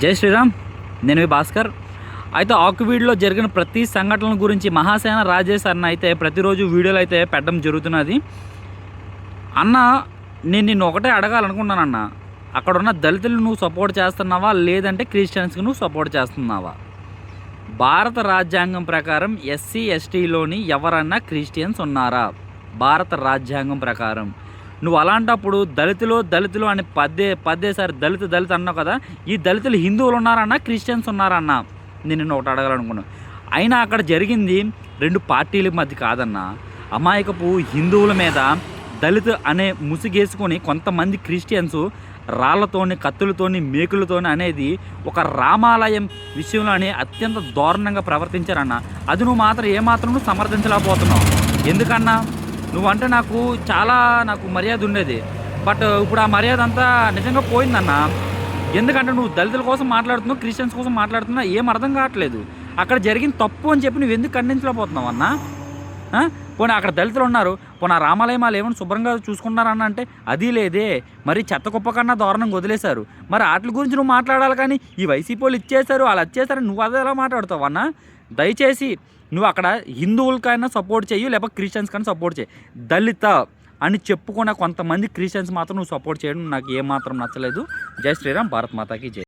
జై శ్రీరామ్. నేను మీ భాస్కర్. అయితే ఆకువీడులో జరిగిన ప్రతి సంఘటనల గురించి మహాసేన రాజేష్ అన్న అయితే ప్రతిరోజు వీడియోలు అయితే పెట్టడం జరుగుతున్నది. అన్న, నేను నిన్ను ఒకటే అడగాలనుకున్నానన్న, అక్కడ ఉన్న దళితులు నువ్వు సపోర్ట్ చేస్తున్నావా లేదంటే క్రిస్టియన్స్కి నువ్వు సపోర్ట్ చేస్తున్నావా? భారత రాజ్యాంగం ప్రకారం ఎస్సీ ఎస్టీలోని ఎవరన్నా క్రిస్టియన్స్ ఉన్నారా? భారత రాజ్యాంగం ప్రకారం నువ్వు అలాంటప్పుడు దళితులు అని పదేసారి దళిత అన్నావు కదా, ఈ దళితులు హిందువులు ఉన్నారన్నా క్రిస్టియన్స్ ఉన్నారన్నా? నేను నిన్ను ఒకటి అడగాలనుకున్నాను. అయినా అక్కడ జరిగింది రెండు పార్టీల మధ్య కాదన్నా, అమాయకపు హిందువుల మీద దళిత అనే ముసుగేసుకొని కొంతమంది క్రిస్టియన్స్ రాళ్లతోని, కత్తులతోని, మేకులతోని అనేది ఒక రామాలయం విషయంలోనే అత్యంత దారుణంగా ప్రవర్తించారన్న. అది నువ్వు మాత్రం ఏమాత్రం నువ్వు సమర్థించలేకపోతున్నావు. ఎందుకన్నా? నువ్వంటే నాకు మర్యాద ఉండేది, బట్ ఇప్పుడు ఆ మర్యాద అంతా నిజంగా పోయిందన్న. ఎందుకంటే నువ్వు దళితుల కోసం మాట్లాడుతున్నావు, క్రిస్టియన్స్ కోసం మాట్లాడుతున్నావు, ఏం అర్థం కావట్లేదు. అక్కడ జరిగిన తప్పు అని చెప్పి నువ్వు ఎందుకు ఖండించలేకపోతున్నావు అన్న? పోనీ అక్కడ దళితులు ఉన్నారు, పోనీ ఆ రామాలయమాలు ఏమైనా శుభ్రంగా చూసుకున్నారన్న అంటే అది లేదే. మరి చెత్త కుప్ప కన్నా దారుణంగా వదిలేశారు. మరి వాటి గురించి నువ్వు మాట్లాడాలి, కానీ ఈ వైసీపీ వాళ్ళు ఇచ్చేశారు, వాళ్ళు వచ్చేసారు, నువ్వు అదే ఎలా మాట్లాడుతావు అన్న? దయచేసి నువ్వు అక్కడ హిందువులకైనా సపోర్ట్ చేయు, లేకపోతే క్రిస్టియన్స్కైనా సపోర్ట్ చేయి. దళిత అని చెప్పుకున్న కొంతమంది క్రిస్టియన్స్ మాత్రం నువ్వు సపోర్ట్ చేయడం నాకు ఏమాత్రం నచ్చలేదు. జై శ్రీరామ్. భారత్ మాతాకి జై.